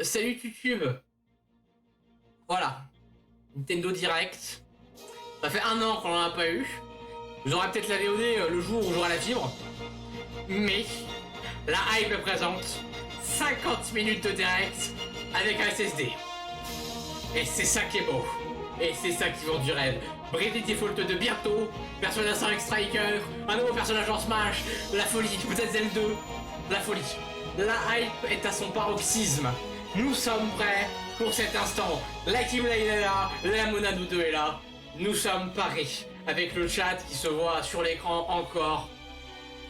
Salut YouTube. Voilà. Nintendo Direct. Ça fait 1 an qu'on en a pas eu. J'aurai peut-être la VOD le jour où j'aurai la fibre. Mais la hype est présente. 50 minutes de direct avec un SSD. Et c'est ça qui est beau. Et c'est ça qui vend du rêve. Bravely Default de bientôt. Persona 5 Striker. Un nouveau personnage en Smash. La folie. Peut-être Zelda 2. La folie. La hype est à son paroxysme. Nous sommes prêts pour cet instant. La Xenoblade est là. La Monado 2 est là. Nous sommes parés. Avec le chat qui se voit sur l'écran encore.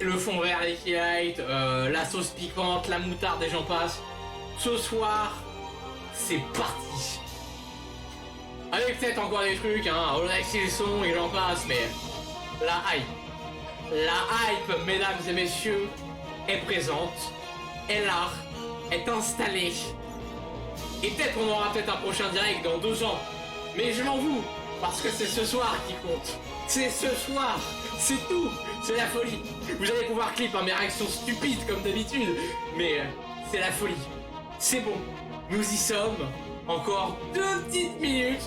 Le fond vert, les highlights, la sauce piquante, la moutarde et j'en passe. Ce soir, c'est parti. Avec peut-être encore des trucs, hein, relaxer le son et j'en passe, mais la hype, mesdames et messieurs, est présente, est là, est installée. Et peut-être qu'on aura peut-être un prochain direct dans 2 ans. Mais je m'en fous, parce que c'est ce soir qui compte. C'est ce soir, c'est tout, c'est la folie. Vous allez pouvoir clipper mes réactions stupides comme d'habitude, mais c'est la folie. C'est bon, nous y sommes. Encore 2 petites minutes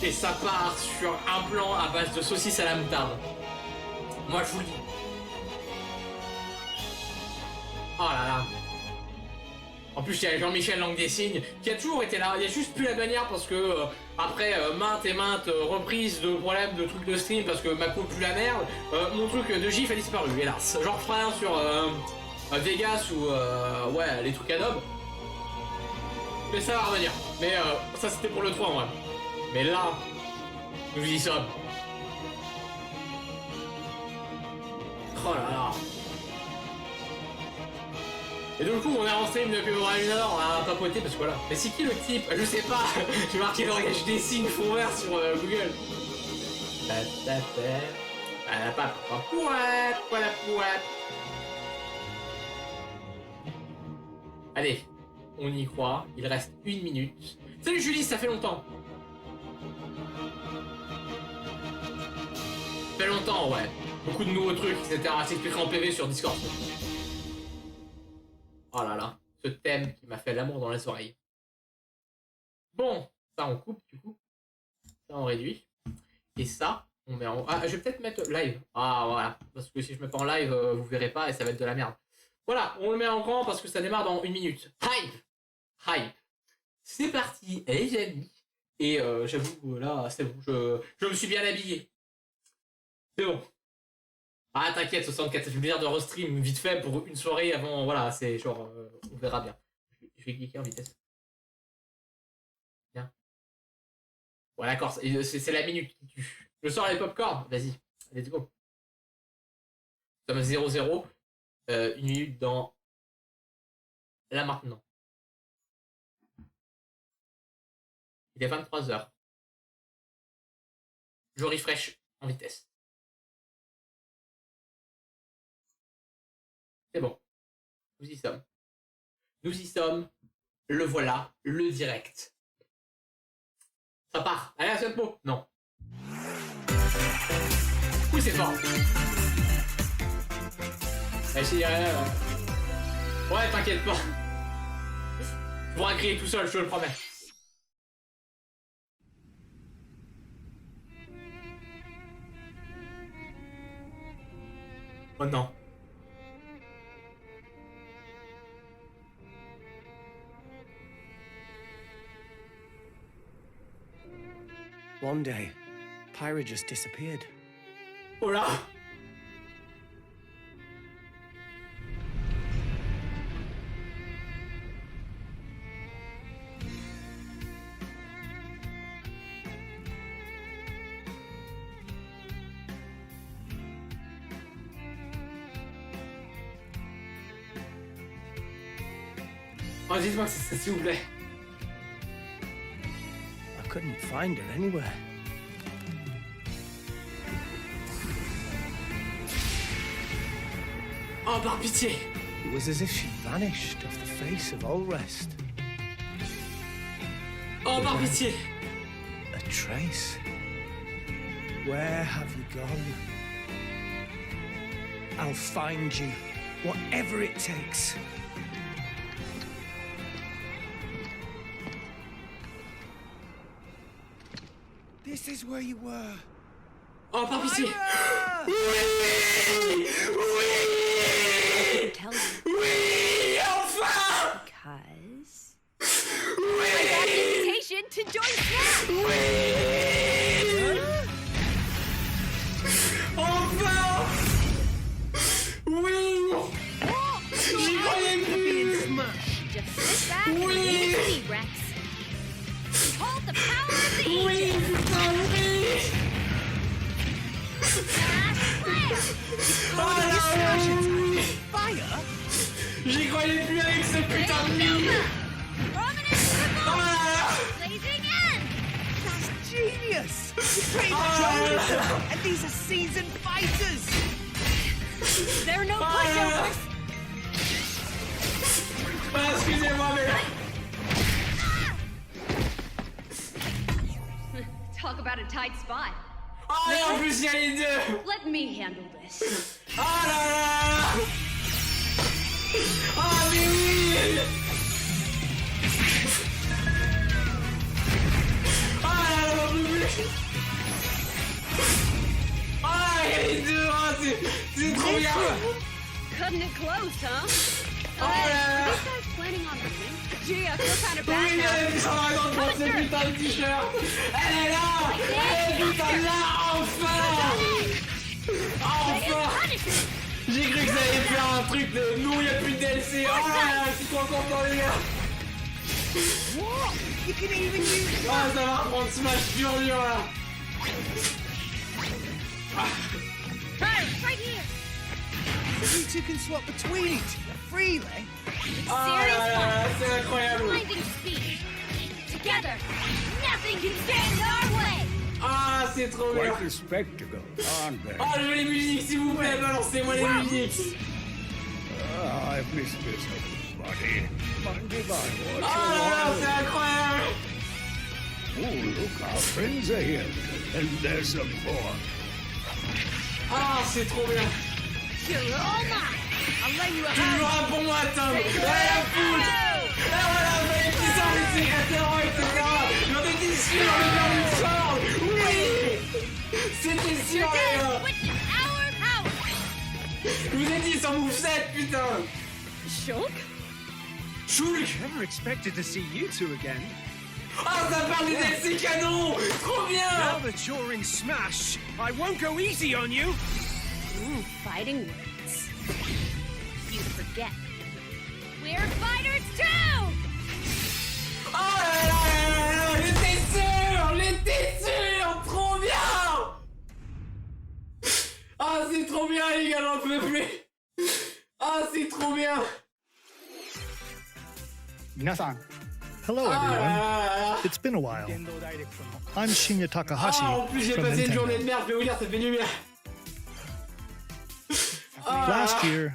et ça part sur un plan à base de saucisse à la moutarde. Moi je vous le dis. Oh là là. En plus, il y a Jean-Michel Langue des Signes qui a toujours été là. Il y a juste plus la bannière parce que après maintes et maintes reprises de problèmes de trucs de stream parce que ma coupe pue la merde, mon truc de GIF a disparu, hélas. Genre, je ferai un sur Vegas ou ouais, les trucs Adobe. Mais ça va revenir. Mais ça c'était pour le 3 moi. Mais là, nous y sommes. Oh là là. Et du coup, on est en stream depuis au moins 1 heure, on a papoté parce que voilà. Mais c'est qui le type? Je sais pas. J'ai marqué le langage des signes fond vert sur Google. Allez, on y croit. Il reste 1 minute. Salut Julie, ça fait longtemps. Ça fait longtemps, ouais. Beaucoup de nouveaux trucs, etc. S'expliquera en PV sur Discord. Oh là là, ce thème qui m'a fait l'amour dans les oreilles. Bon, ça on coupe du coup. Ça on réduit. Et ça, on met en... Ah, je vais peut-être mettre live. Ah voilà, parce que si je mets pas en live, vous verrez pas et ça va être de la merde. Voilà, on le met en grand parce que ça démarre dans 1 minute. Hype. C'est parti, les amis. Et j'avoue, là, c'est bon, je me suis bien habillé. C'est bon. Ah t'inquiète, 64, ça fait plaisir de restream vite fait pour une soirée avant, voilà, c'est genre, on verra bien. Je vais cliquer en vitesse. Bien. Ouais d'accord, c'est la minute qui tue. Je sors les popcorn, vas-y, let's go. Ça me 0-0, 1 minute dans... Là maintenant. Il est 23h. Je refresh en vitesse. C'est bon. Nous y sommes. Nous y sommes. Le voilà, le direct. Ça part. Allez, à ce tempo. Non. Oui, c'est fort. Ouais, t'inquiète pas. Tu pourras crier tout seul, je te le promets. Oh non. One day, Pyra just disappeared. Oh là! Oh, dites-moi que c'est ça, s'il vous plaît. I couldn't find her anywhere. Oh, par pitié. It was as if she vanished off the face of all rest. Oh, par pitié. A trace. Where have you gone? I'll find you, whatever it takes. This is where you were. Oh, par pitié. Fire! Oui! Oui! Tell you Oui! Enfin! because Oui! I got an invitation to join Snap. Oui! Enfin! Oui! J'y croyais plus! Just sit back and Oui. leave it be, Rex. Behold the power of the Oui, Aegis. putain, oui! Oh là oui! Fire? J'y croyais plus avec ce putain de mine! Prominent Oh là là! blazing in. That's genius! You created Oh là là! and these are seasoned fighters! There are no Oh là là! pushovers. Ah, excusez-moi, mais... Talk about a tight spot. Oh, et en plus, il y a les deux! Let me handle this. Oh là là! Oh, mais oui! Oh là là, j'en peux plus! Oh, il y a les deux! Oh, c'est trop bien! Cutting it close, huh? Oh là là! Are these guys planning on leaving? Gee, I feel kind of bad Oui, elle est now. en raison pour ce putain de t-shirt! Elle est là! Elle est putain de là! Enfin! Enfin! Punishment. J'ai cru que ça allait faire un truc de nous, il a plus de DLC! Oh là là, je suis trop content, les gars! What? You can even use Oh, ça va reprendre Smash pur dur là! Right here. You two can swap between each other freely. Oh là là, c'est incroyable! Blinding speed. Together, nothing can stand in our way. Ah, c'est trop bien! Quite a spectacle, aren't they? Oh, je veux les musiques, s'il vous plaît, balancez-moi les musiques! I've missed this, buddy. Wonder by Oh what là là, c'est incroyable! Oh, look, our friends are here. And there's some more. Ah, c'est trop bien! You're all mine. I'll lay you a hand. Toujours un bon matin! La foot! Et voilà, les petits sorts, les secrétaires, etc. J'en étais sûr, le gars du sort! Oui! C'était sûr, les gars! Witness our power. Je vous ai dit, sans moveset, putain! Shulk? Shulk! Never expected to see you two again. Ah, ça parle des DLC canons! Trop Now bien! that you're in Smash, I won't go easy on you. Fighting words. You forget. We're fighters too! Oh là là là là! J'étais sûr! Trop bien! Ah, c'est trop bien, les gars, j'en peux plus! Ah, c'est trop bien! Hello, Ah là everyone. là là! It's been a while. I'm Shinya Takahashi Ah, en plus, j'ai from passé une journée de Nintendo. merde, je vais vous dire, ça fait du bien! Ah, Last year,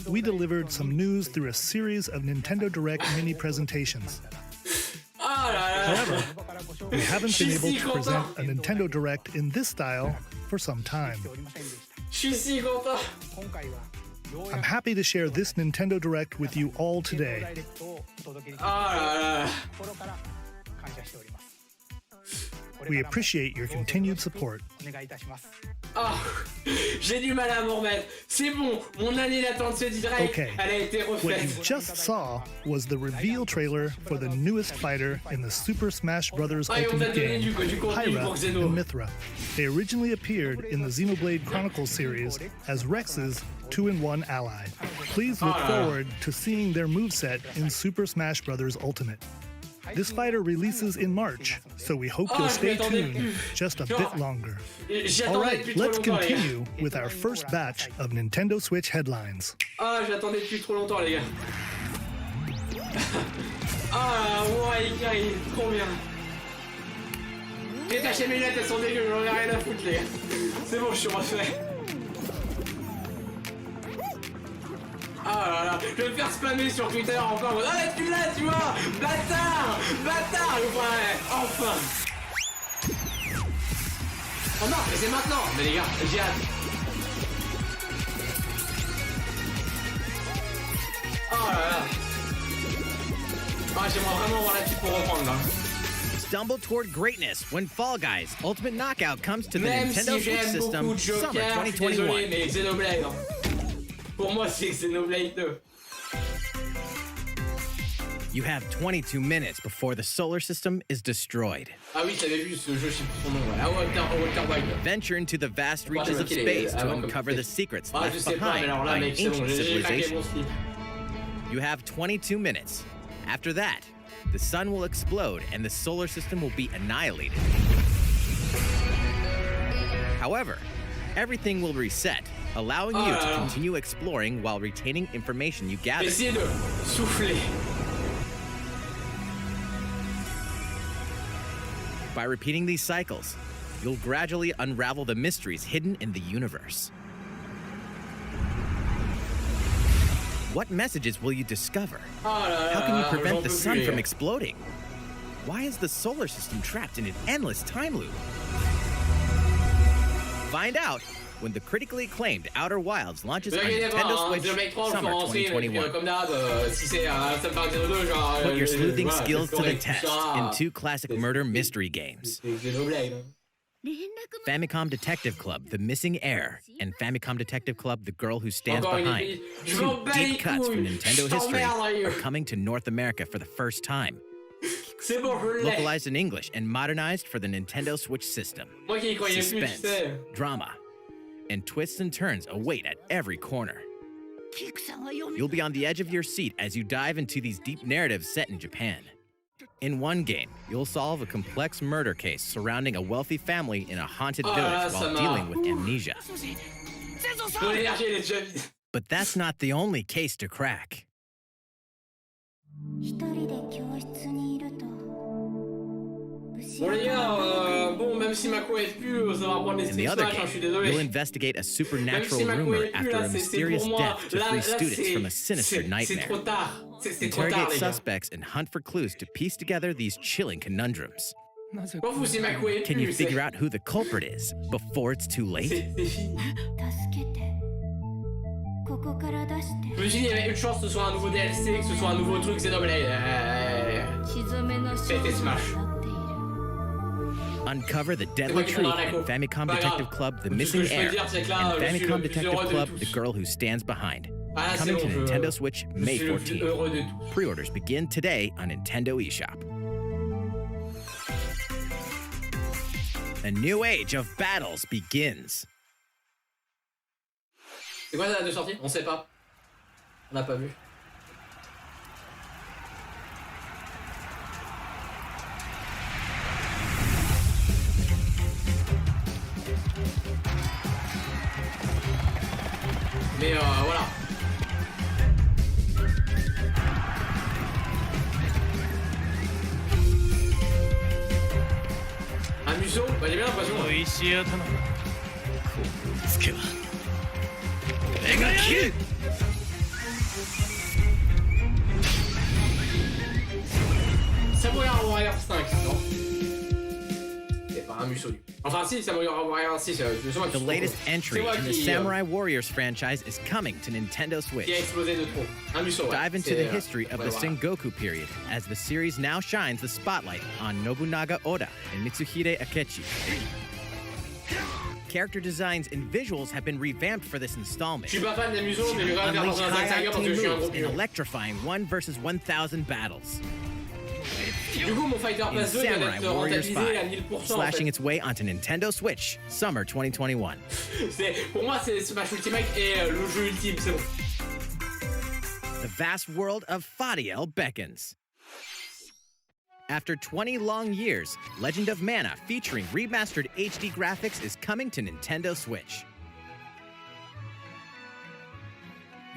we delivered some news through a series of Nintendo Direct mini presentations. ah là là! However, we haven't been able si to present content. a Nintendo Direct in this style for some time. Je suis si content! I'm happy to share this Nintendo Direct with you all today. Ah là là! We appreciate your continued support. Ah, j'ai du mal à m'en remettre. C'est bon, mon année d'attente se direct, Okay, elle a été what you refaite. just saw was the reveal trailer for the newest fighter in the Super Smash Bros. Ah, et on t'a Ultimate donné game, du contenu Hyra pour Xeno. and Mithra. They originally appeared in the Xenoblade Chronicles series as Rex's 2-in-1 ally. Please look forward to seeing their moveset in Super Smash Bros. Ultimate. This fighter releases in March, so we hope you'll stay tuned just a bit longer. J'y All attendais right, depuis trop let's longtemps, les gars. continue with our first batch of Nintendo Switch headlines. Ah, j'attendais depuis trop longtemps, les gars. Ah, ouais, il est trop bien. Détachez mes lunettes, elles sont dégueu, j'en ai rien à foutre, les gars. C'est bon, je suis refait. Ah là là, je vais me faire spammer sur Twitter encore en mode ah, tu l'as, tu vois, bâtard, bâtard, ouais, enfin. Oh non, mais c'est maintenant. Mais les gars, j'ai hâte. Oh là là. Ah, j'aimerais vraiment voir la petite pour reprendre là. Stumble toward greatness when Fall Guys Ultimate Knockout comes to the Même Nintendo si Switch j'aime system beaucoup Joker, summer je suis désolé, 2021. mais Xenoblade. Pour moi, c'est Xenoblade 2. You have 22 minutes before the solar system is destroyed. Ah oui, j'avais vu ce jeu, je sais plus son nom. Ouais. Ah, Walter White. Venture into the vast Ouais, reaches of je sais space qu'il est to avant uncover comme- the secrets Ah, je left sais pas, mais behind alors là, by mec, c'est bon, ancient j'ai craqué civilizations. mon slip. You have 22 minutes. After that, the sun will explode and the solar system will be annihilated. However, everything will reset, allowing you to continue exploring while retaining information you gather. Essayez de souffler. By repeating these cycles, you'll gradually unravel the mysteries hidden in the universe. What messages will you discover? Oh là là, How can you j'en prevent the peux sun plus, from les gars. exploding? Why is the solar system trapped in an endless time loop? Find out when the critically acclaimed Outer Wilds launches Ne on vous inquiétez pas, Nintendo hein, Switch Xenoblade 3, je summer ferai en stream, et puis, 2021. comme d'hab, si c'est ça me parle de 2, genre. Put your sleuthing voilà, skills to the j'explorerai tout test ça. in two classic murder mystery games. C'est Xenoblade. Hein. Famicom Detective Club, The Missing Heir, and Famicom Detective Club, The Girl Who Stands Encore une Behind. épée. Je Two m'en bats les deep cuts from couilles. Nintendo Je history t'emmerde, are ryu. coming to North America for the first time. C'est bon, je l'ai. Localized in English and modernized for the Nintendo Switch system. Moi qui y croyais plus, tu Suspense, sais. drama, and twists and turns await at every corner. You'll be on the edge of your seat as you dive into these deep narratives set in Japan. In one game, you'll solve a complex murder case surrounding a wealthy family in a haunted Oh là village là, ça while m'a- dealing with amnesia. Mon énergie, elle est déjà vide. But that's not the only case to crack. 一人で教室にいると Bon les gars, bon, même si Mako est plus, ça va prendre les In the stream other smash, hein, je suis game, you'll désolé. investigate a supernatural Même si Mako rumor est plus, after là, a c'est mysterious pour moi. death to Là, free là, students from a c'est sinister trop nightmare. tard. C'est trop tard, Interrogate les gars. suspects and hunt for clues to piece together these chilling conundrums. M'en fous si Mako est Can you plus, figure out who the culprit is before it's too late? c'est fini. 助けてここから出して Je me suis dit, il y avait une chance que ce soit un nouveau DLC, que ce soit un nouveau truc, c'est Xenoblade. 血染めの少女になっている Uncover the C'est deadly moi qui truth t'en ai in Famicom Pas Detective grave. Club, The Tout ce Missing que je peux Heir, dire, c'est que là, and je suis Famicom le plus Detective heureux de Club, tous. The Girl Who Stands Behind. Ah là, c'est Coming bon, to je Nintendo Switch May suis le plus 14th. heureux de tous. Pre-orders begin today on Nintendo eShop. A new age of battles begins. C'est quoi la date de sortie? On sait pas. On n'a pas vu. Mais voilà. Un museau? Bah j'ai bien l'impression. 美味しい頭だこうつけは俺が切る Samurai Warrior 5, non? C'est pas un museau. Enfin si, Samurai Warrior 6, c'est moi The qui latest entry in the qui, Samurai Warriors franchise is coming to Nintendo qui a Switch. explosé de trop. Un museau, ouais. Dive into C'est, the history of ouais, the voilà. Sengoku period as the series now shines the spotlight on Nobunaga Oda and Mitsuhide Akechi. Character designs and visuals have been revamped for this Je installment. suis pas fan des museaux, mais je vais quand même faire Unleash dans un high saga parce que octane je suis un gros moves and pion. electrifying 1 versus 1,000 battles. Du coup, mon Fighter In Pass 2 vient Samurai d'être Warriors rentabilisé à 5, 1000% en slashing fait. its way onto Nintendo Switch, summer 2021. Pour moi, c'est Smash Ultimate et le jeu ultime, c'est bon. The vast world of Fadiel beckons. After 20 long years, Legend of Mana featuring remastered HD graphics is coming to Nintendo Switch.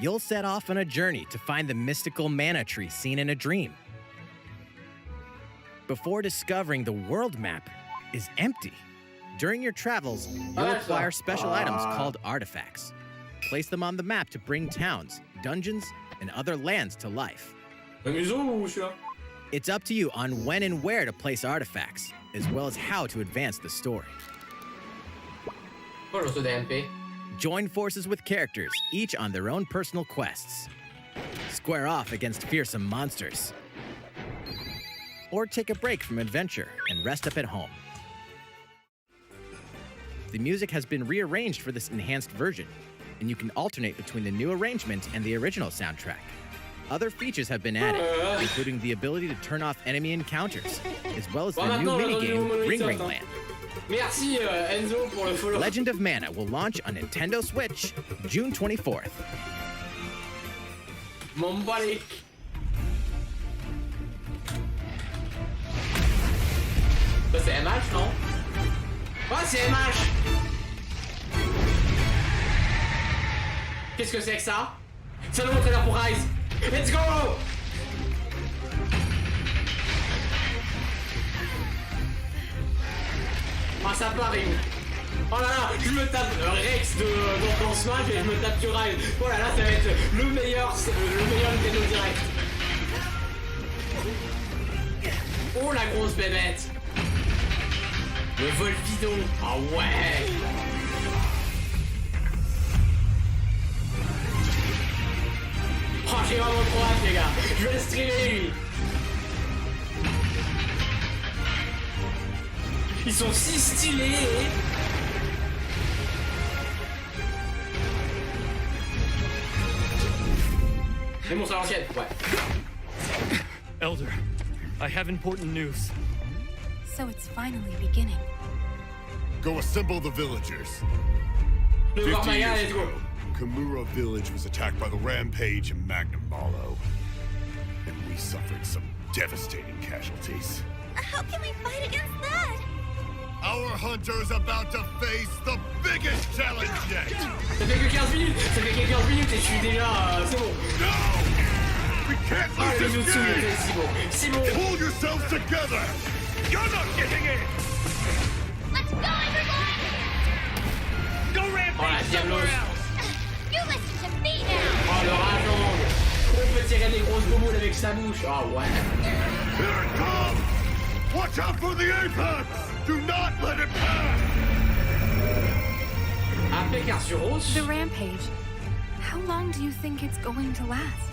You'll set off on a journey to find the mystical mana tree seen in a dream. Before discovering the world map is empty. During your travels, you'll acquire special items called artifacts. Place them on the map to bring towns, dungeons, and other lands to life. Le museau ou celui-là? It's up to you on when and where to place artifacts, as well as how to advance the story. Oh, le saut d'AMP. Join forces with characters, each on their own personal quests. Square off against fearsome monsters. or take a break from adventure and rest up at home. The music has been rearranged for this enhanced version, and you can alternate between the new arrangement and the original soundtrack. Other features have been added, including the ability to turn off enemy encounters, as well as the new minigame Ring Ring Land. Merci Enzo pour le follow. Legend of Mana will launch on Nintendo Switch June 24th. Mon balai. Ça c'est MH, non? Ah, c'est MH! Qu'est-ce que c'est que ça? C'est un nouveau trailer pour Rise! Let's go! Ah, ça part, Ryu! Oh là là, je me tape Rex dans Smash et je me tape sur Rise! Oh là là, ça va être le meilleur Nintendo Direct! Oh la grosse bébête! Le vol bidon! Ah ouais! Oh, j'ai vraiment trop hâte, les gars! Je vais le streamer, lui! Ils sont si stylés! C'est bon, c'est à l'ancienne, ouais. Elder, I have important news. So it's finally beginning. Go assemble the villagers. Le 50 Gormaya, years let's go! ago, Kamura village was attacked by the Rampage and Magnum Malo. And we suffered some devastating casualties. How can we fight against that? Our hunter's about to face the biggest challenge yet! Ça fait que 15 minutes! Ça fait que 15 minutes et je suis déjà... c'est bon! No! We can't Ah, lose le this Jutsu, game! c'est si bon! Si bon! Pull yourselves together! You're not getting in! Let's go, everyone! Go Oh la rampage somewhere diablos! else! You listen to me now! Oh le rageant! On peut tirer des grosses boboules avec sa bouche! Ah ouais! Here it comes! Watch out for the apex! Do not let it pass! Apex Arzuros? The rampage. How long do you think it's going to last?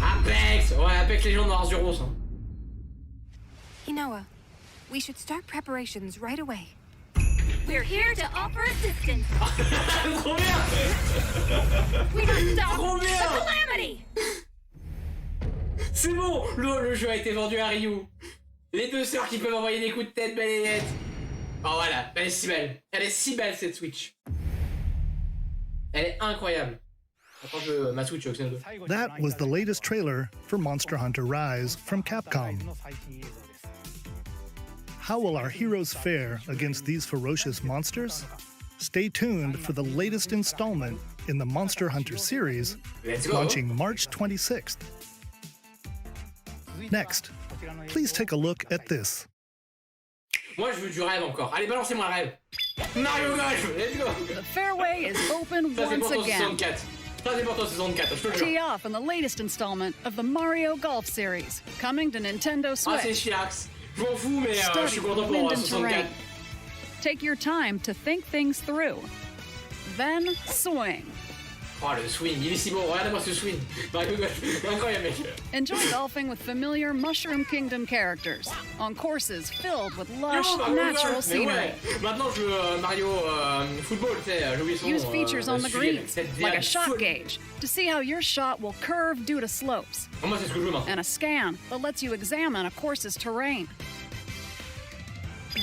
Apex! Ouais, Apex Légion de Arzuros. Hein. Inoa, we should start preparations right away. We're here to offer assistance. Trop bien! We must stop Trop the bien! calamity. C'est bon! Le jeu a été vendu à Ryu. Les deux sœurs qui peuvent envoyer des coups de tête, belle et nette. Oh voilà, elle est si belle. Elle est si belle cette Switch. Elle est incroyable. Attends, ma Switch, Oxen 2. That was the latest trailer for Monster Hunter Rise from Capcom. How will our heroes fare against these ferocious monsters? Stay tuned for the latest installment in the Monster Hunter series, Let's go! launching March 26th. Next, please take a look at this. Moi, je veux du rêve encore. Allez, balancez-moi le rêve. Mario Golf, let's go! The fairway is open Ça, c'est once pour ton again. 64. Ça, c'est pour ton 64, je te le jure. Tee off on the latest installment of the Mario Golf series, coming to Nintendo Ah, c'est Switch. chiax. Je m'en fous, mais je Study suis the content pour wind and 64. terrain. Take your time to think things through. Then swing. Oh, le swing, il est si beau. Regardez-moi ce swing. Mario Golf, incroyable, mec. Enjoy golfing with familiar Mushroom Kingdom characters on courses filled with lush, Yo, Mario natural Golf, mais scenery. ouais. Maintenant, je veux Mario Football, tu sais, j'ai oublié son nom. Use features on the celui green, avec cette like a DA shot folle. gauge, to see how your shot will curve due to slopes, Moi, c'est ce que je veux maintenant. and a scan that lets you examine a course's terrain.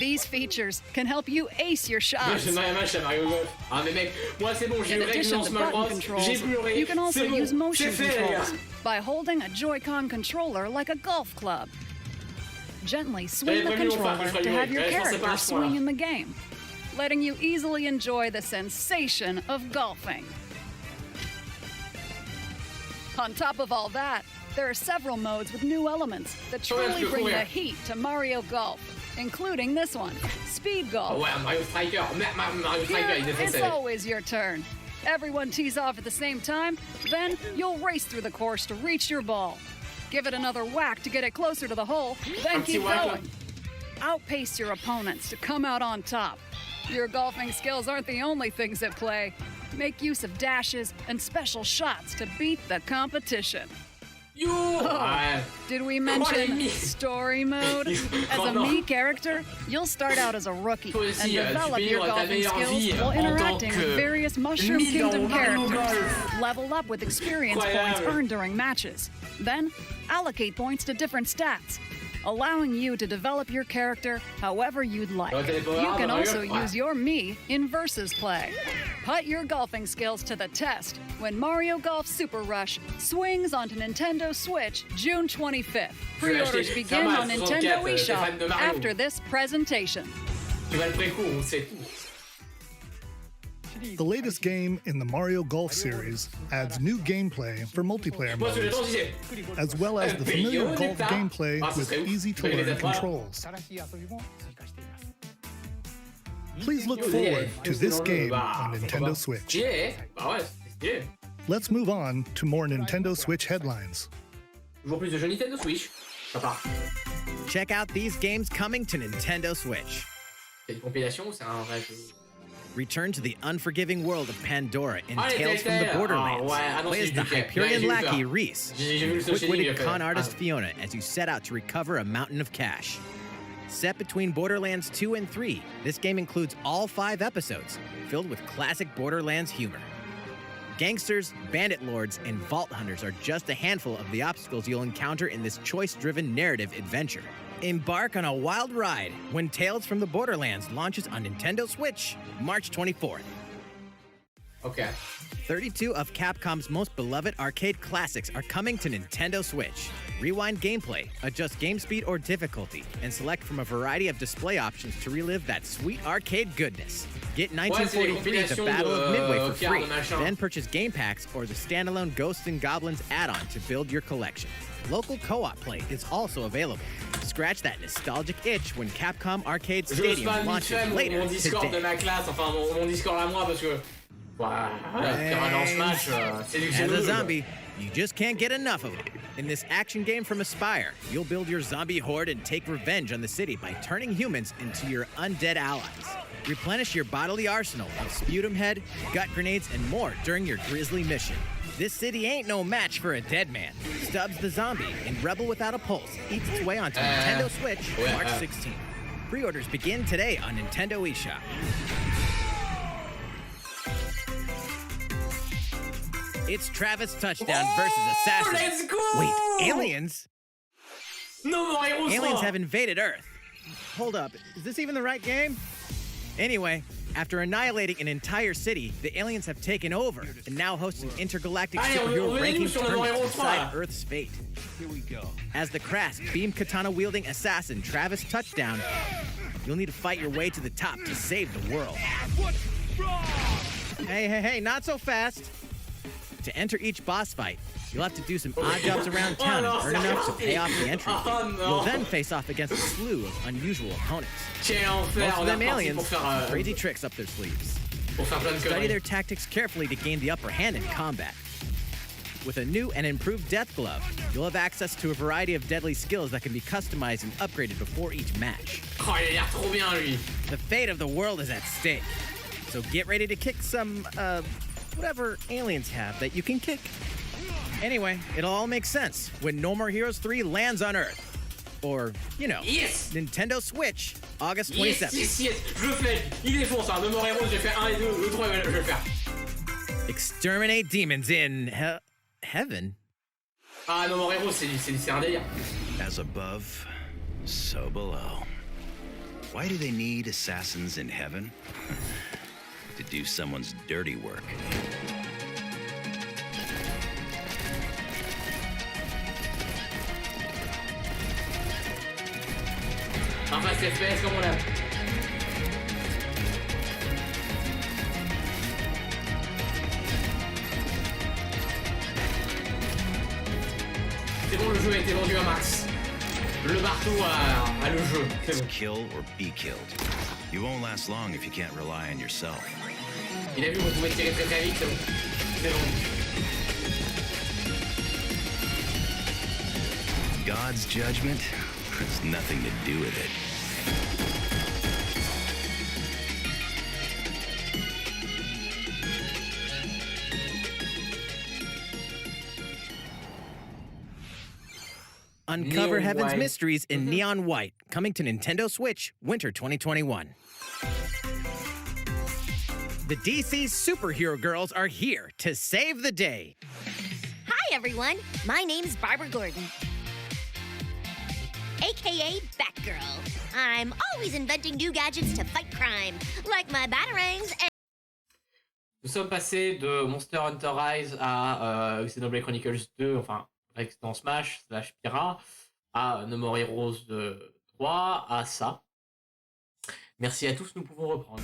These features can help you ace your Moi, shots. j'ai ma match à Mario Golf. Ah, mais mec, moi, c'est bon, j'ai In eu règle addition dans to Smash Bros. button J'ai controls, pleuré. you can also C'est bon, use motion c'est fait, les gars. controls by holding a Joy-Con controller like a golf club. Gently swing the J'avais prévenu mon frère que controller je ferais to du have bruit. your Je pensais pas à character ce point-là. swing in the game, letting you easily enjoy the sensation of golfing. On top of all that, there are several modes with new elements that truly bring the heat to Mario Golf, including this one, Speed Ah Golf. ouais, Mario Striker. Mario Striker, il Here, défonce it's avec. always your turn. Everyone tees off at the same time, then you'll race through the course to reach your ball. Give it another whack to get it closer to the hole, then Un petit keep whack, là. going. Outpace your opponents to come out on top. Your golfing skills aren't the only things at play. make use of dashes and special shots to beat the competition. Yo! Oh, did we mention story mode? As a me character, you'll start out as a rookie and develop your golfing skills while interacting with various Mushroom Kingdom characters. Level up with experience points earned during matches. Then, allocate points to different stats, allowing you to develop your character however you'd like. You can also use your me in versus play. Put your golfing skills to the test when Mario Golf Super Rush swings onto Nintendo Switch June 25th. Pre-orders begin on Nintendo eShop after this presentation. The latest game in the Mario Golf series adds new gameplay for multiplayer modes, as well as the familiar golf gameplay with easy-to-learn controls. Please look forward to this game on Nintendo Switch. Let's move on to more Nintendo Switch headlines. Check out these games coming to Nintendo Switch. Return to the unforgiving world of Pandora in Tales from the Borderlands. Play as the Hyperion lackey Reese, quick-witted con artist Fiona as you set out to recover a mountain of cash. Set between Borderlands 2 and 3, this game includes all 5 episodes, filled with classic Borderlands humor. Gangsters, bandit lords, and vault hunters are just a handful of the obstacles you'll encounter in this choice-driven narrative adventure. Embark on a wild ride when Tales from the Borderlands launches on Nintendo Switch, March 24th. Okay. 32 of Capcom's most beloved arcade classics are coming to Nintendo Switch. Rewind gameplay, adjust game speed or difficulty, and select from a variety of display options to relive that sweet arcade goodness. Get 1943 The Battle of Midway for free, then purchase game packs or the standalone Ghosts and Goblins add-on to build your collection. Local co-op play is also available. Scratch that nostalgic itch when Capcom Arcade Stadium launches later mon Discord de ma classe, enfin mon Discord à moi parce que dans ce match, c'est du As a zombie, you just can't get enough of it. In this action game from Aspyr, you'll build your zombie horde and take revenge on the city by turning humans into your undead allies. Replenish your bodily arsenal of sputum head, gut grenades, and more during your grisly mission. This city ain't no match for a dead man. Stubbs the Zombie in Rebel Without a Pulse eats its way onto Nintendo Switch March 16th. Pre-orders begin today on Nintendo eShop. It's Travis Touchdown versus Assassin. Let's go! Wait, aliens? No, Aliens have invaded Earth. Hold up, is this even the right game? Anyway, after annihilating an entire city, the aliens have taken over and now host an intergalactic superhero ranking tournament to decide Earth's fate. Here we go. As the crass, beam katana-wielding assassin Travis Touchdown, you'll need to fight your way to the top to save the world. Hey, not so fast. To enter each boss fight, you'll have to do some odd jobs around town and earn enough to pay off the entry fee. You'll then face off against a slew of unusual opponents. Most of them aliens with crazy tricks up their sleeves. Study their tactics carefully to gain the upper hand in combat. With a new and improved death glove, you'll have access to a variety of deadly skills that can be customized and upgraded before each match. Oh, il a l'air trop bien, lui. The fate of the world is at stake. So get ready to kick some, whatever aliens have that you can kick. Anyway, it'll all make sense when No More Heroes 3 lands on Earth. Or, you know, Yes! Nintendo Switch, August 27th. Yes, je le fais. Il défonce, hein. No More Heroes, j'ai fait 1 et 2, le 3, je vais le faire. Exterminate demons in heaven? Ah, No More Heroes, c'est un délire. As above, so below. Why do they need assassins in heaven? To do someone's dirty work. Enfin, c'est FPS comme on l'aime. C'est bon, le jeu a été vendu à max. Le marteau a le jeu. C'est bon. Kill or be killed. You won't last long if you can't rely on yourself. Il a vu qu'on pouvait tirer très vite, c'est bon. C'est bon. God's judgment has nothing to do with it. Uncover Neon Heaven's White. mysteries in Neon White, coming to Nintendo Switch, winter 2021. The DC superhero girls are here to save the day. Hi, everyone. My name's Barbara Gordon, a.k.a. Batgirl. I'm always inventing new gadgets to fight crime, like my batarangs and... Nous sommes passés de Monster Hunter Rise à Xenoblade Chronicles 2, enfin, dans Smash / Pira, à No More Heroes 3, à ça. Merci à tous, nous pouvons reprendre.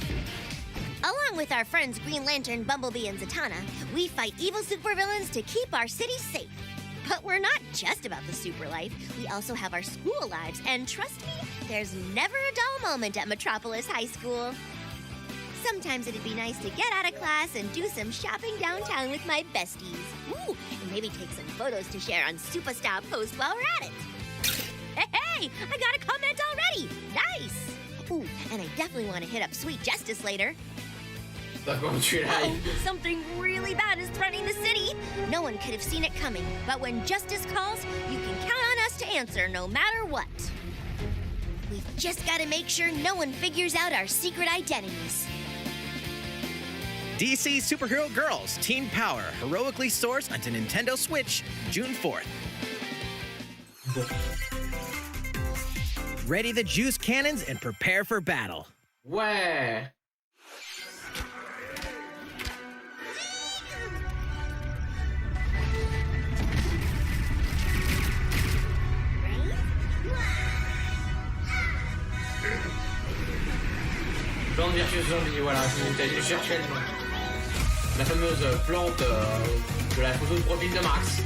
Along with our friends Green Lantern, Bumblebee, and Zatanna, we fight evil supervillains to keep our city safe. But we're not just about the super life. We also have our school lives, and trust me, there's never a dull moment at Metropolis High School. Sometimes it'd be nice to get out of class and do some shopping downtown with my besties. Ooh, and maybe take some photos to share on Superstar Post while we're at it. Hey, I got a comment already. Nice. Ooh, and I definitely want to hit up Sweet Justice later. Something really bad is threatening the city. No one could have seen it coming, but when justice calls, you can count on us to answer no matter what. We've just got to make sure no one figures out our secret identities. DC Superhero Girls Teen Power heroically soars onto Nintendo Switch June 4th. Ready the juice cannons and prepare for battle. Ouais. Plante versus zombie, voilà, je cherchais le nom. La fameuse plante de la photo de profil de Max.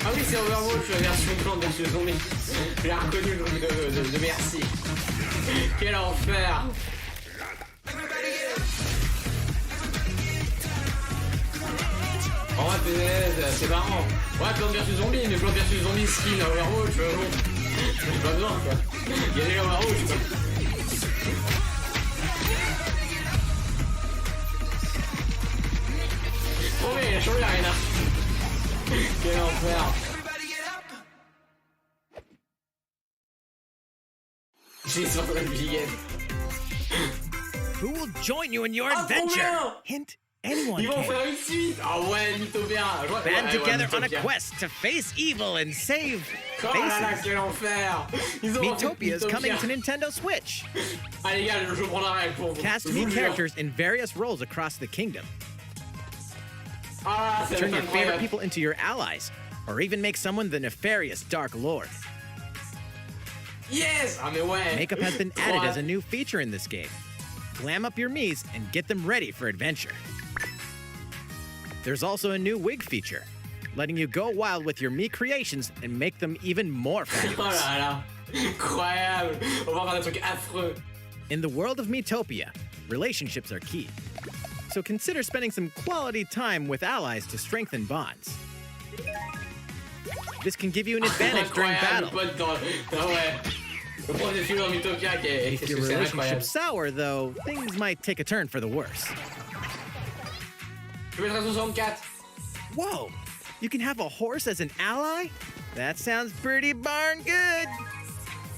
Ah oui, c'est Overwatch, la version plante versus zombie. J'ai reconnu le nom de merci. Quel enfer! Oh ouais, c'est marrant. Ouais, Plante vs Zombie, mais Plante vs Zombie skin à Overwatch, bon. J'ai pas besoin, quoi. Il y a déjà Overwatch, quoi. Oh mais il a changé l'arena. Quel enfer. J'ai sorti la giga. Who will join you in your adventure? Hint, anyone Ils vont can. faire une suite. Ah ouais, Mythopia. Band together on a quest to face evil and save Oh là là, faces. quel enfer. Ils ont Miitopia is coming to Nintendo Switch. Ah les gars, je prends la règle pour vous. Cast Je vous me le jure. characters in various roles across the kingdom. Ah, ça va Turn être your favorite incroyable. people into your allies, or even make someone the nefarious Dark Lord. Yes! Ah mais ouais. Makeup has been added as a new feature in this game. Glam up your Miis and get them ready for adventure. There's also a new wig feature, letting you go wild with your Mii creations and make them even more Oh fabulous. là là. Incroyable. On va faire des trucs affreux. In the world of Miitopia, relationships are key. So consider spending some quality time with allies to strengthen bonds. This can give you an advantage during Incroyable, battle. pote dans... Ah ouais. Le prof de philo dans Mythopia qui est... If your c'est incroyable. relationship's sour, though, things might take a turn for the worse. Je vais mettre à 64. Whoa! You can have a horse as an ally? That sounds pretty darn good.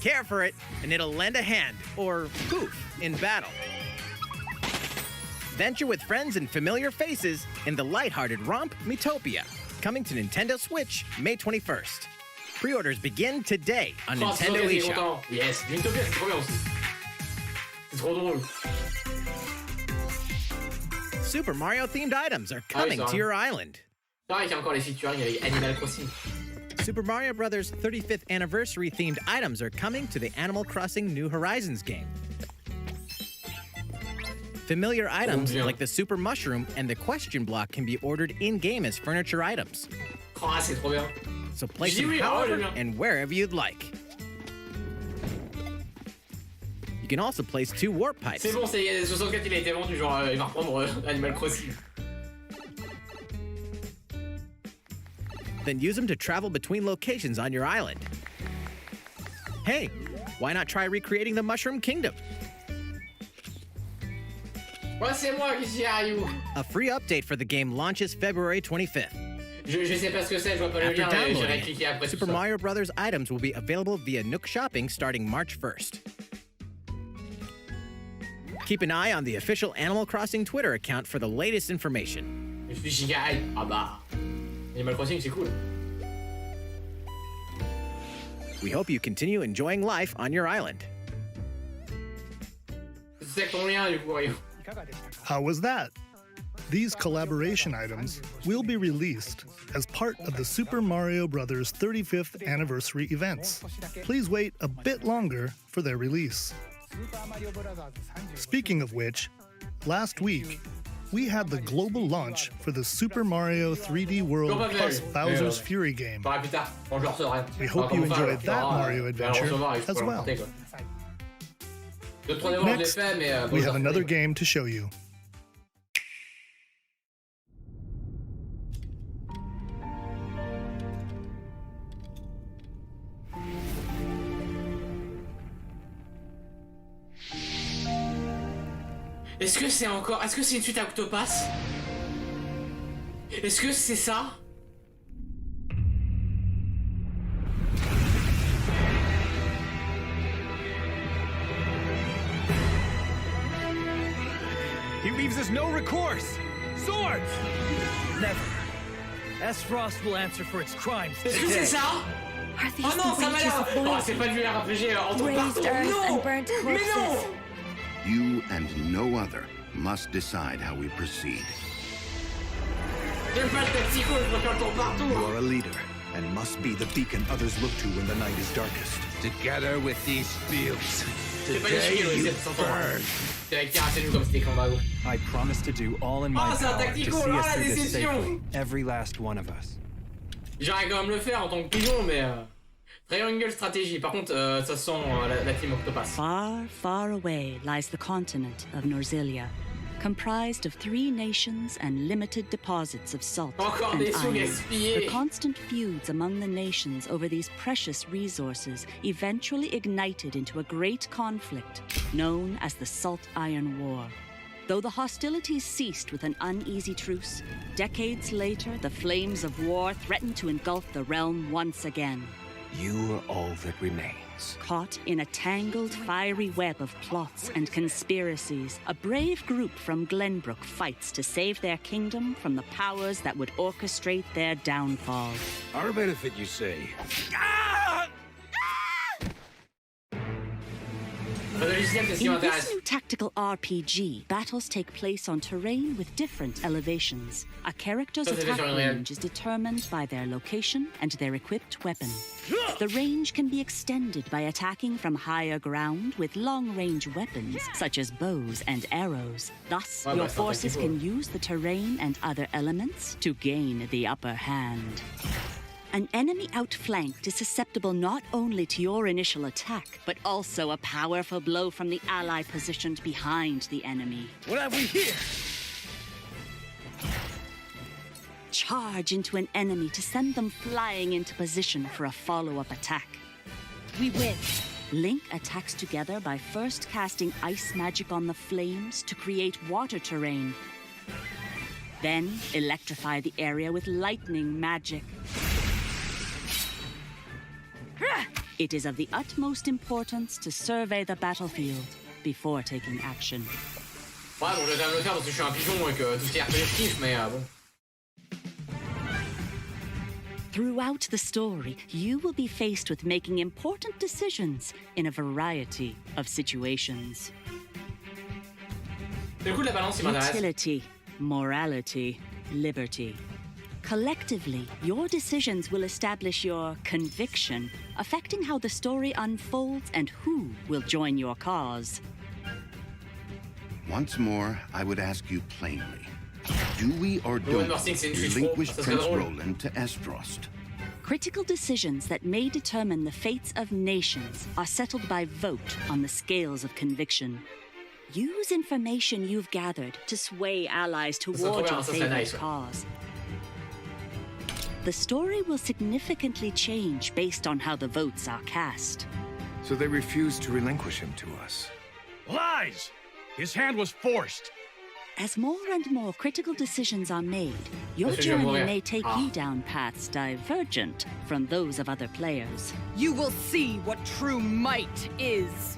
Care for it, and it'll lend a hand, or poof, in battle. Venture with friends and familiar faces in the lighthearted romp Miitopia, coming to Nintendo Switch May 21st. Pre-orders begin today on Oh, Nintendo c'est eShop. content. Yes, Mythopia c'est trop bien aussi. C'est trop drôle. Super Mario-themed items are Ah oui, coming ça, to hein. your island. C'est vrai qu'il y a encore les featuring avec Animal Crossing. Super Mario Bros. 35th anniversary-themed items are coming to the Animal Crossing New Horizons game. Familiar items bien. like the Super Mushroom and the Question Block can be ordered in-game as furniture items. Ah, c'est trop bien. So place J'y them vais, however j'aime bien. and wherever you'd like. You can also place 2 warp pipes. C'est bon, c'est 64 il a été vendu, genre il va reprendre Animal Crossing. Then use them to travel between locations on your island. Hey, why not try recreating the Mushroom Kingdom? Ouais, c'est moi qui suis Ryu. A free update for the game launches February 25th. Je sais pas ce que c'est, je vois pas le lien, j'irai cliquer après. Super Mario Bros. Items will be available via Nook Shopping starting March 1st. Keep an eye on the official Animal Crossing Twitter account for the latest information. Je suis giga hype. Ah bah. Animal Crossing, c'est cool. We hope you continue enjoying life on your island. C'est ton lien, du coup, Ryu. How was that? These collaboration items will be released as part of the Super Mario Bros. 35th anniversary events. Please wait a bit longer for their release. Speaking of which, last week, we had the global launch for the Super Mario 3D World plus Bowser's Fury game. We hope you enjoyed that Mario adventure as well. Next, we have another game to show you. Est-ce que c'est une suite à Octopass? Est-ce que c'est ça? He leaves us no recourse! Swords! Never. S-Frost will answer for its crimes. Est-ce que c'est ça? Oh non, ça m'a l'air... Oh, c'est pas du RPG en tout partout. Non! Mais non! You and no other must decide how we proceed. J'aime pas le tactico, je préfère le tour partout. You are a leader and must be the beacon others look to when the night is darkest. Together with these fields, today you burn. I promise to do all in my power to see us through this safely, every last one of us. J'aurais quand même le faire en tant que pigeon, mais... Triangle stratégie. Par contre, ça sent la team Octopass. Far, far away lies the continent of Norzilia, comprised of 3 nations and limited deposits of salt and iron. The constant feuds among the nations over these precious resources eventually ignited into a great conflict known as the Salt Iron War. Though the hostilities ceased with an uneasy truce, decades later the flames of war threatened to engulf the realm once again. You are all that remains. Caught in a tangled, fiery web of plots and conspiracies, a brave group from Glenbrook fights to save their kingdom from the powers that would orchestrate their downfall. Our benefit, you say? In this new tactical RPG, battles take place on terrain with different elevations. A character's attack range is determined by their location and their equipped weapon. The range can be extended by attacking from higher ground with long-range weapons, such as bows and arrows. Thus, your forces can use the terrain and other elements to gain the upper hand. An enemy outflanked is susceptible not only to your initial attack, but also a powerful blow from the ally positioned behind the enemy. What have we here? Charge into an enemy to send them flying into position for a follow-up attack. We win. Link attacks together by first casting ice magic on the flames to create water terrain. Then electrify the area with lightning magic. It is of the utmost importance to survey the battlefield before taking action. Ouais, bon, je vais quand même le faire parce que je suis un pigeon et que tout ce qui est RPG, je kiffe, mais bon. Throughout the story, you will be faced with making important decisions in a variety of situations. Le coup de la balance, il m'intéresse. Utility, morality, liberty. Collectively, your decisions will establish your conviction, affecting how the story unfolds and who will join your cause. Once more, I would ask you plainly. Do we or don't relinquish Prince Roland to Estrost? Critical decisions that may determine the fates of nations are settled by vote on the scales of conviction. Use information you've gathered to sway allies toward your favorite cause. The story will significantly change based on how the votes are cast. So they refused to relinquish him to us. Lies! His hand was forced. As more and more critical decisions are made, your journey may take you down paths divergent from those of other players. You will see what true might is.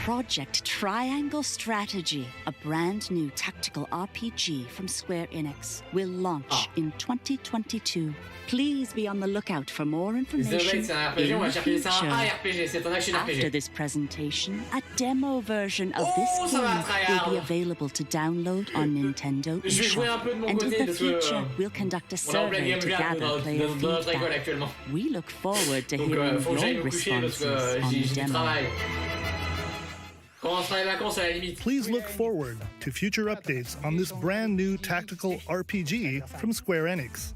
Project Triangle Strategy, a brand new tactical RPG from Square Enix, will launch in 2022. Please be on the lookout for more information in the future. After this presentation, a demo version of this game will be available to download on Nintendo eShop. And in the future, we'll conduct a survey to gather player feedback. We look forward to hearing your responses on the demo. Please look forward to future updates on this brand new tactical RPG from Square Enix.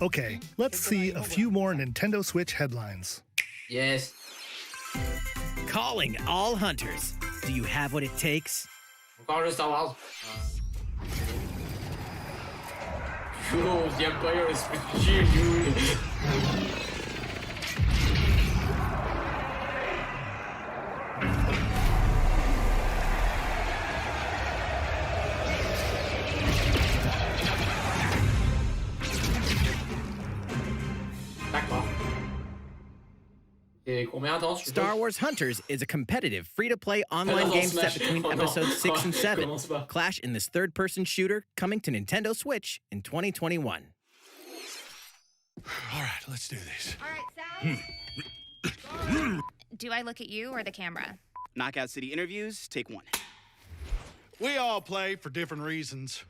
Okay, let's see a few more Nintendo Switch headlines. Yes. Calling all hunters. Do you have what it takes? Encore le Star Wars. Oh, the Empire is pretty chill. Star Wars Hunters is a competitive, free-to-play online game set between episodes 6 and 7. Clash in this third-person shooter coming to Nintendo Switch in 2021. All right, let's do this. All right, Sally. Do I look at you or the camera? Knockout City interviews, take 1. We all play for different reasons.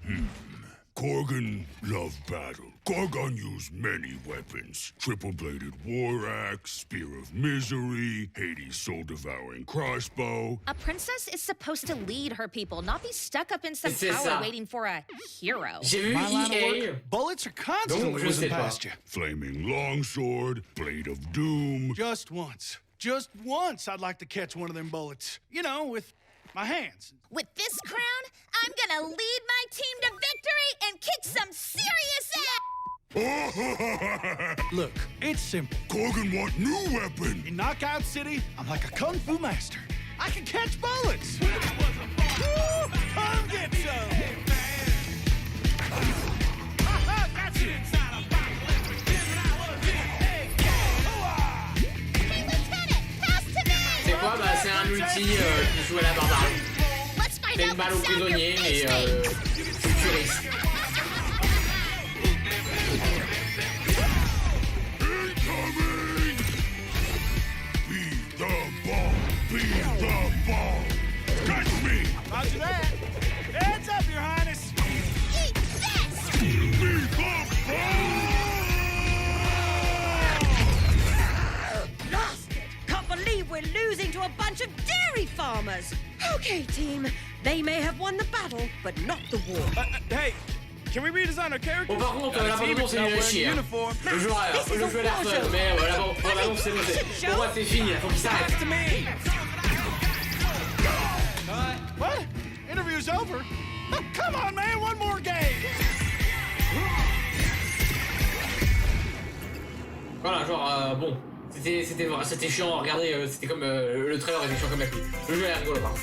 Korgan loved battle. Korgan used many weapons. Triple-bladed war axe, spear of misery, Hades' soul-devouring crossbow. A princess is supposed to lead her people, not be stuck up in some tower waiting for a hero. My line of work, bullets are constantly whizzing past you. Flaming longsword, blade of doom. Just once I'd like to catch one of them bullets. You know, with my hands. With this crown, I'm gonna lead my team to victory and kick some serious ass! Look, it's simple. Korgan want new weapon. In Knockout City, I'm like a kung fu master. I can catch bullets. Come get some. Got you. Hey, Lieutenant, pass to me! C'est quoi? Bah, c'est un multi qui joue à la barbare. C'est une balle au prisonnier, mais futuriste. Be the ball. Catch me. Roger that. Hands up, Your Highness. Eat this! Be the ball. Lost it! Can't believe we're losing to a bunch of dairy farmers. Okay, team. They may have won the battle, but not the war. Hey, can we redesign our characters? Bon, par contre, l'abandon, c'est nul à chier. Le jeu a l'air fun, mais l'abandon, c'est pour moi, c'est fini. Faut qu'il s'arrête. What? Interview's over? Oh, come on, man, one more game. Voilà, genre, bon. C'était chiant à regarder, c'était comme le trailer était chiant comme la pluie. Le jeu est rigolo par contre.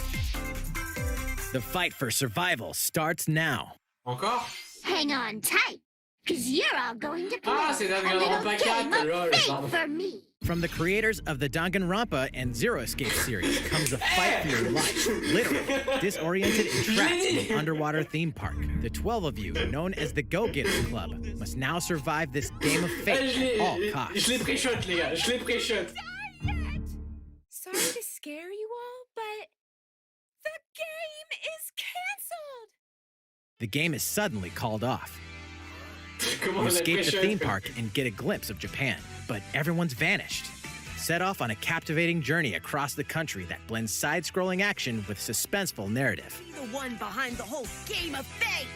The fight for survival starts now. Encore? Hang on tight, cause you're all going to play Ah, c'est Danganronpa 4, lol, pardon. for me. From the creators of the Danganronpa and Zero Escape series comes a fight for your life. Literally, disoriented and trapped in an underwater theme park. The 12 of you, known as the Go-Getters Club, must now survive this game of fate at all costs. Je l'ai pré-shot, les gars, je l'ai pré-shot. Sorry to scare you all, but the game is canceled. The game is suddenly called off. You escape the theme park and get a glimpse of Japan, but everyone's vanished. Set off on a captivating journey across the country that blends side-scrolling action with suspenseful narrative. Be the one behind the whole game of fate.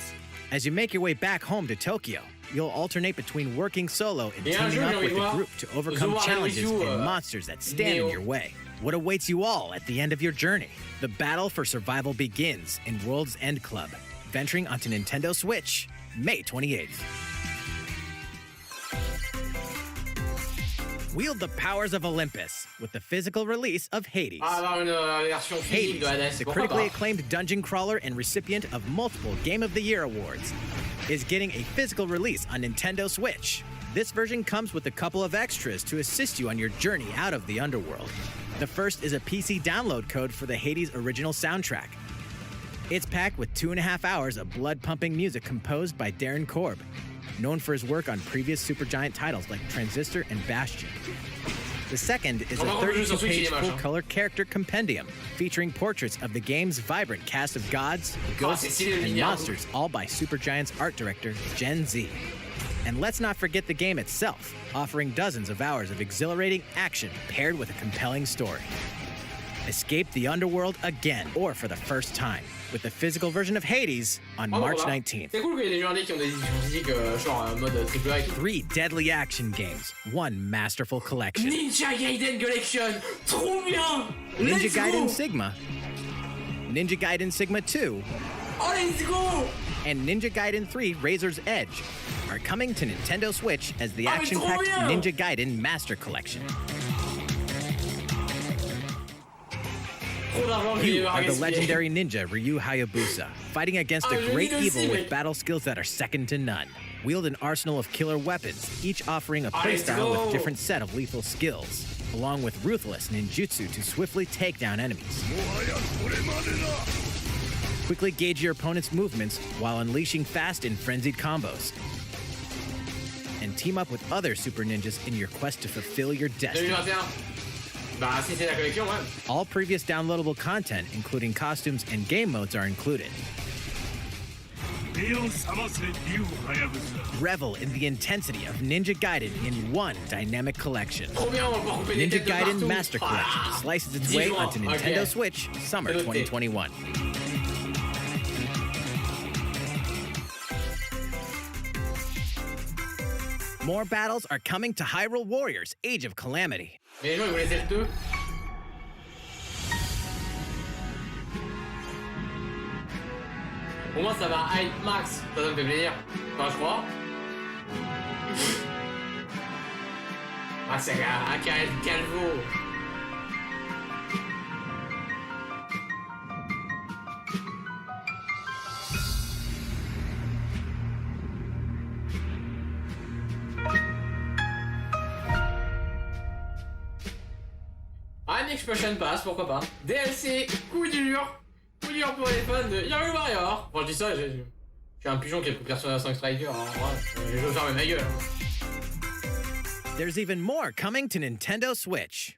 As you make your way back home to Tokyo, you'll alternate between working solo and teaming up with a group to overcome challenges and monsters that stand in your way. What awaits you all at the end of your journey? The battle for survival begins in World's End Club, venturing onto Nintendo Switch, May 28th. Wield the powers of Olympus with the physical release of Hades. Hades, the critically acclaimed dungeon crawler and recipient of multiple Game of the Year awards, is getting a physical release on Nintendo Switch. This version comes with a couple of extras to assist you on your journey out of the underworld. The first is a PC download code for the Hades original soundtrack. It's packed with 2.5 hours of blood-pumping music composed by Darren Korb, known for his work on previous Supergiant titles like Transistor and Bastion. The second is a 32-page full-color character compendium featuring portraits of the game's vibrant cast of gods, ghosts, and monsters, all by Supergiant's art director, Gen Z. And let's not forget the game itself, offering dozens of hours of exhilarating action paired with a compelling story. Escape the underworld again, or for the first time, with the physical version of Hades on March 19th. 3 deadly action games, 1 masterful collection. Ninja Gaiden Collection, trop bien! Ninja Gaiden Sigma, Ninja Gaiden Sigma 2, oh, let's go! and Ninja Gaiden 3 Razor's Edge are coming to Nintendo Switch as the action-packed Ninja Gaiden Master Collection. You are the legendary ninja Ryu Hayabusa, fighting against a great evil with battle skills that are second to none. Wield an arsenal of killer weapons, each offering a playstyle with different set of lethal skills, along with ruthless ninjutsu to swiftly take down enemies. Quickly gauge your opponent's movements while unleashing fast and frenzied combos. And team up with other super ninjas in your quest to fulfill your destiny. All previous downloadable content, including costumes and game modes, are included. Revel in the intensity of Ninja Gaiden in one dynamic collection. Ninja Gaiden Master Collection slices its way onto Nintendo Switch Summer 2021. More battles are coming to Hyrule Warriors Age of Calamity. Mais non, ils voulaient le 2. Au moins ça va hype max, ça me fait plaisir. Enfin, je crois. Ah, c'est un calvo. Un Expansion Pass, pourquoi pas. DLC, coup dur pour les fans de Meilleur Warrior. Bon, je dis ça, j'ai un pigeon qui a pris Persona 5 Striker, alors je vais fermer ma gueule. There's even more coming to Nintendo Switch.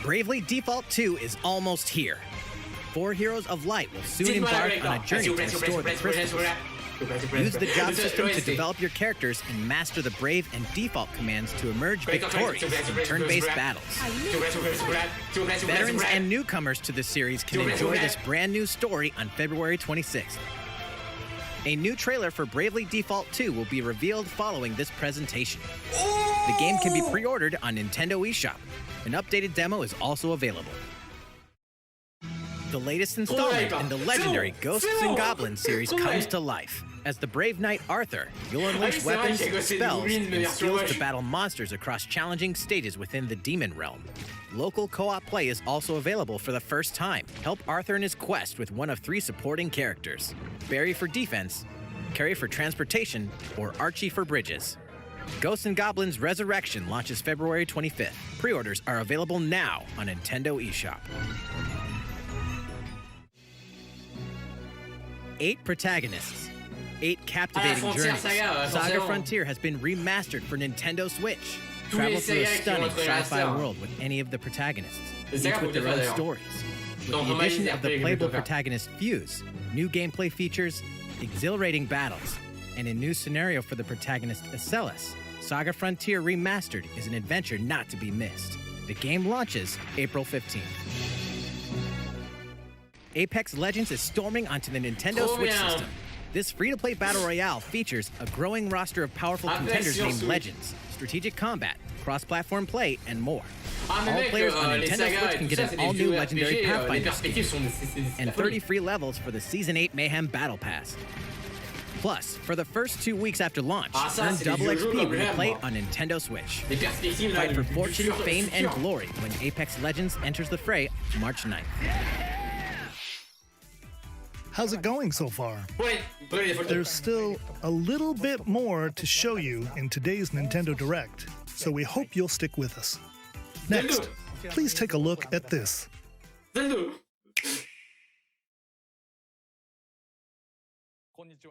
Bravely Default 2 is almost here. 4 Heroes of Light will soon embark on a journey to restore the crystals. Use the job system to develop your characters and master the Brave and Default commands to emerge victorious in turn-based battles. Veterans and newcomers to the series can enjoy this brand new story on February 26th. A new trailer for Bravely Default 2 will be revealed following this presentation. The game can be pre-ordered on Nintendo eShop. An updated demo is also available. The latest installment in the legendary Ghosts and Goblins series comes to life. As the brave knight Arthur, you'll unleash weapons, spells, and skills to battle monsters across challenging stages within the demon realm. Local co-op play is also available for the first time. Help Arthur in his quest with one of 3 supporting characters: Barry for defense, Carrie for transportation, or Archie for bridges. Ghosts and Goblins Resurrection launches February 25th. Pre-orders are available now on Nintendo eShop. 8 protagonists, 8 captivating journeys. Saga Frontier has been remastered for Nintendo Switch. Travel through a stunning sci-fi world with any of the protagonists, each with their own stories. With the addition of the playable protagonist Fuse, new gameplay features, exhilarating battles, and a new scenario for the protagonist Acellus, Saga Frontier Remastered is an adventure not to be missed. The game launches April 15th. Apex Legends is storming onto the Nintendo Switch system. This free-to-play battle royale features a growing roster of powerful contenders named Legends, strategic combat, cross-platform play, and more. All players on Nintendo Switch can get an all-new legendary Pathfinder skin and 30 free levels for the Season 8 Mayhem Battle Pass. Plus, for the first 2 weeks after launch, earn double XP when you play it on Nintendo Switch. Fight for fortune, fame, and glory when Apex Legends enters the fray March 9th. How's it going so far? There's still a little bit more to show you in today's Nintendo Direct, so we hope you'll stick with us. Next, please take a look at this.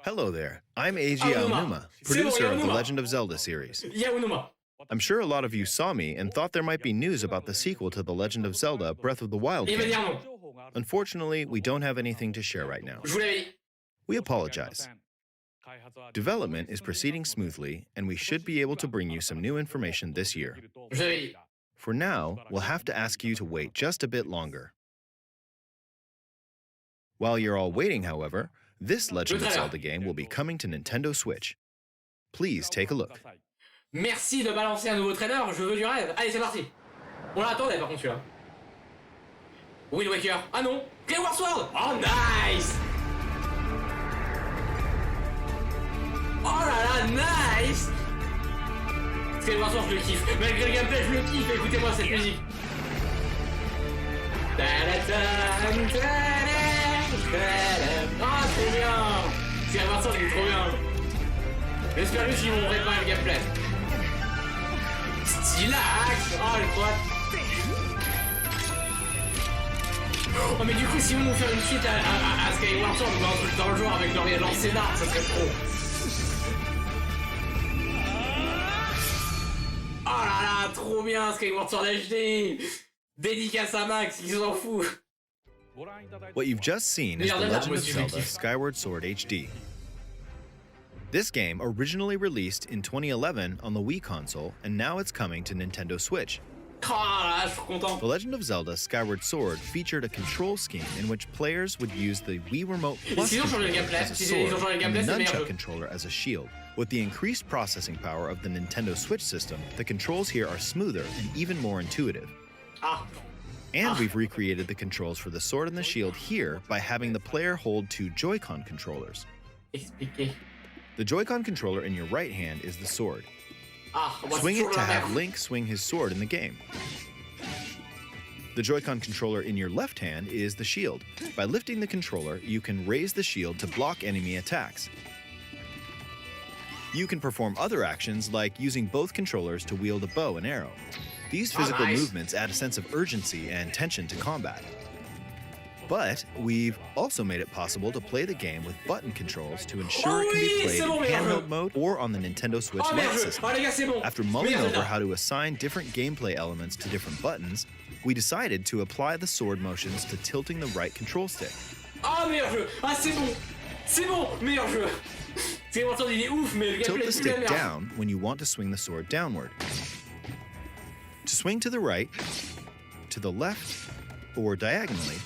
Hello there, I'm Eiji Aonuma, producer of the Legend of Zelda series. I'm sure a lot of you saw me and thought there might be news about the sequel to The Legend of Zelda Breath of the Wild game. Unfortunately, we don't have anything to share right now. We apologize. Development is proceeding smoothly, and we should be able to bring you some new information this year. For now, we'll have to ask you to wait just a bit longer. While you're all waiting, however, this Legend of Zelda game will be coming to Nintendo Switch. Please take a look. Merci de balancer un nouveau trailer, je veux du rêve. Allez, c'est parti. On l'attendait par contre celui-là. Wind Waker. Ah non, Skyward Sword. Oh nice. Oh là là, nice. Skyward Sword, je le kiffe. Malgré le gameplay, je le kiffe. Écoutez-moi cette musique. Ah, trop bien. Skyward Sword, il est trop bien. J'espère juste qu'ils vont réparer le gameplay. Stylax. Oh, les croates. Oh, mais du coup, si vous nous faire une suite à Skyward Sword, un truc dans le genre avec leur lancer d'arc, ça serait trop. Oh là là, trop bien, Skyward Sword HD. Dédicace à Max, il s'en fout. What you've just seen is The Legend of Zelda Skyward Sword HD. This game originally released in 2011 on the Wii console, and now it's coming to Nintendo Switch. The Legend of Zelda Skyward Sword featured a control scheme in which players would use the Wii Remote Plus controller as a sword and the Nunchuck controller as a shield. With the increased processing power of the Nintendo Switch system, the controls here are smoother and even more intuitive. And we've recreated the controls for the sword and the shield here by having the player hold two Joy-Con controllers. The Joy-Con controller in your right hand is the sword. Swing it to have Link swing his sword in the game. The Joy-Con controller in your left hand is the shield. By lifting the controller, you can raise the shield to block enemy attacks. You can perform other actions like using both controllers to wield a bow and arrow. These physical movements add a sense of urgency and tension to combat. But we've also made it possible to play the game with button controls to ensure it can be played in handheld mode or on the Nintendo Switch Lite system. After mulling over how to assign different gameplay elements to different buttons, we decided to apply the sword motions to tilting the right control stick. Meilleur jeu. C'est bon. C'est bon, meilleur jeu. Il est ouf, mais le Tilt the stick down when you want to swing the sword downward. To swing to the right, to the left, or diagonally,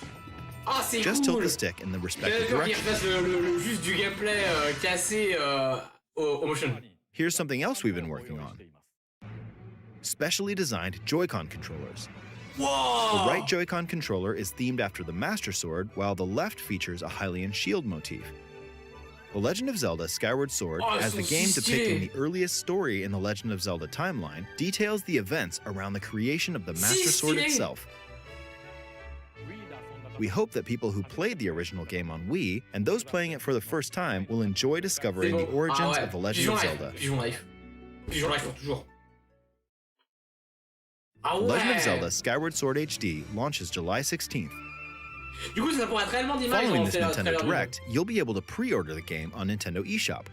just tilt the stick in the respective direction. Here's something else we've been working on. Specially designed Joy-Con controllers. Whoa! The right Joy-Con controller is themed after the Master Sword, while the left features a Hylian shield motif. The Legend of Zelda Skyward Sword, as the game depicting the earliest story in the Legend of Zelda timeline, details the events around the creation of the Master Sword itself. We hope that people who played the original game on Wii and those playing it for the first time will enjoy discovering the origins of the Legend of Zelda. The Legend of Zelda Skyward Sword HD launches July 16th. Following this Nintendo Direct, you'll be able to pre-order the game on Nintendo eShop.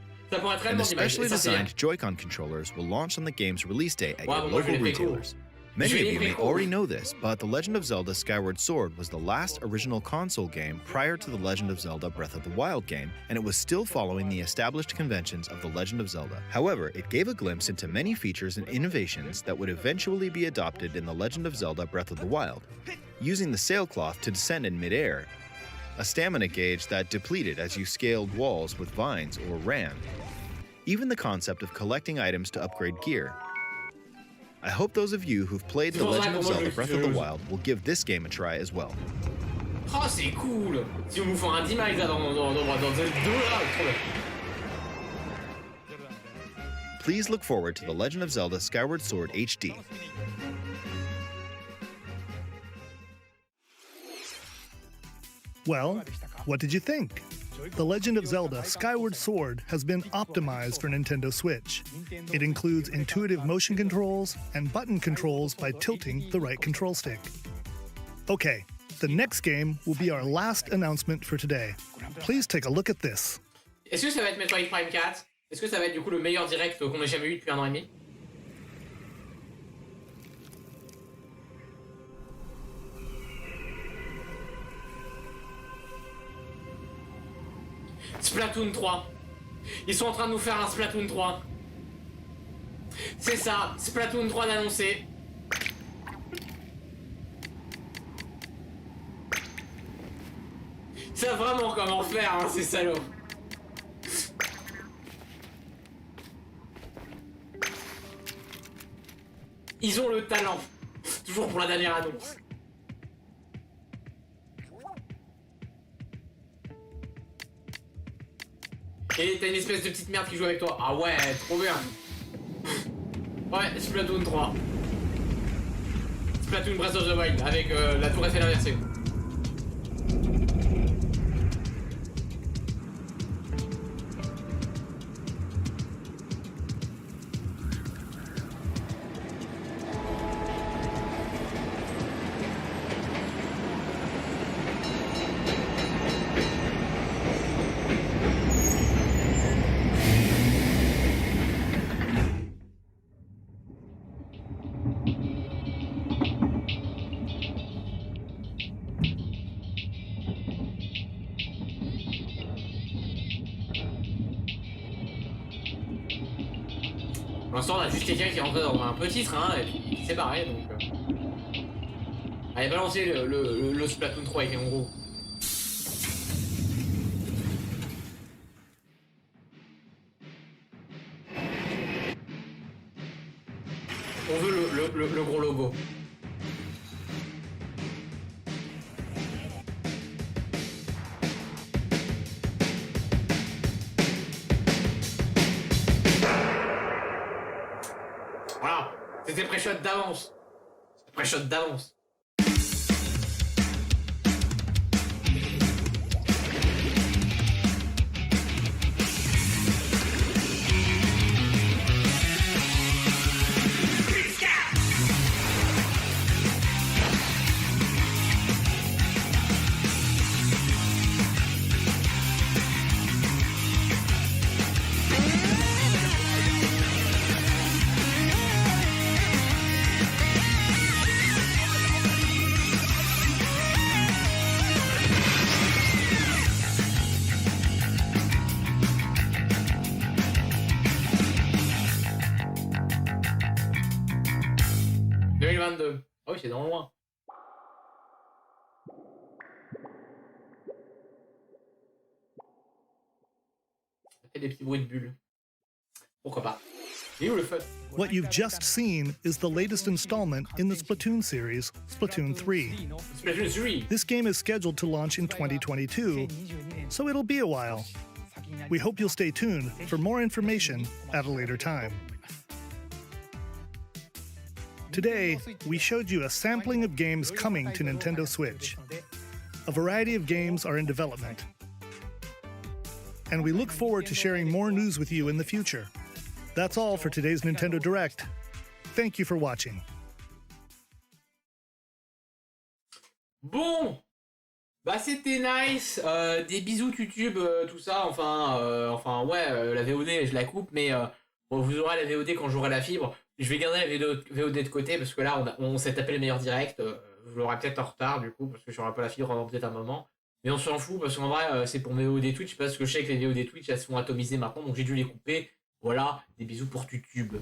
And the specially designed Joy-Con controllers will launch on the game's release date at your local retailers. Many of you may already know this, but The Legend of Zelda Skyward Sword was the last original console game prior to The Legend of Zelda Breath of the Wild game, and it was still following the established conventions of The Legend of Zelda. However, it gave a glimpse into many features and innovations that would eventually be adopted in The Legend of Zelda Breath of the Wild. Using the sailcloth to descend in midair, a stamina gauge that depleted as you scaled walls with vines or ran, even the concept of collecting items to upgrade gear. I hope those of you who've played The Legend of Zelda Breath of the Wild will give this game a try as well. Oh, c'est cool! Si on nous fait un 10 max là dans ce dos là, trop bien. please look forward to The Legend of Zelda Skyward Sword HD. Well, what did you think? The Legend of Zelda Skyward Sword has been optimized for Nintendo Switch. It includes intuitive motion controls and button controls by tilting the right control stick. Okay, the next game will be our last announcement for today. Please take a look at this. Est-ce que ça va être Metroid Prime 4? Est-ce que ça va être du coup le meilleur direct qu'on ait jamais eu depuis 1 an et demi? Splatoon 3. Ils sont en train de nous faire un Splatoon 3. C'est ça, Splatoon 3 d'annoncer. Ils savent vraiment comment faire, hein, ces salauds. Ils ont le talent. Toujours pour la dernière annonce. Et t'as une espèce de petite merde qui joue avec toi. Ah ouais, trop bien. Ouais, Splatoon 3. Splatoon Breath of the Wild avec la tour Eiffel inversée. Pour l'instant, on a juste quelqu'un qui est rentré dans un petit train et puis qui s'est barré, donc... Allez, balancez le Splatoon 3 avec en gros. On veut le gros logo. Voilà, c'était pré-shot d'avance. Pré-shot d'avance. Ah oui, c'est dans le loin. Ça fait des petits bruits de bulles. Pourquoi pas? Et où le fun? What you've just seen is the latest installment in the Splatoon series, Splatoon 3. Splatoon 3. This game is scheduled to launch in 2022, so it'll be a while. We hope you'll stay tuned for more information at a later time. Today, we showed you a sampling of games coming to Nintendo Switch. A variety of games are in development. And we look forward to sharing more news with you in the future. That's all for today's Nintendo Direct. Thank you for watching. Bon, bah c'était nice. Des bisous YouTube, tout ça. Enfin ouais, la VOD je la coupe, mais bon, vous aurez la VOD quand j'aurai la fibre. Je vais garder la VOD de côté parce que là on s'est tapé le meilleur direct. Je l'aurai peut-être en retard du coup parce que j'aurai pas la fibre avant peut-être un moment. Mais on s'en fout parce qu'en vrai c'est pour mes VOD Twitch parce que je sais que les VOD Twitch elles se font atomiser maintenant donc j'ai dû les couper. Voilà, des bisous pour YouTube.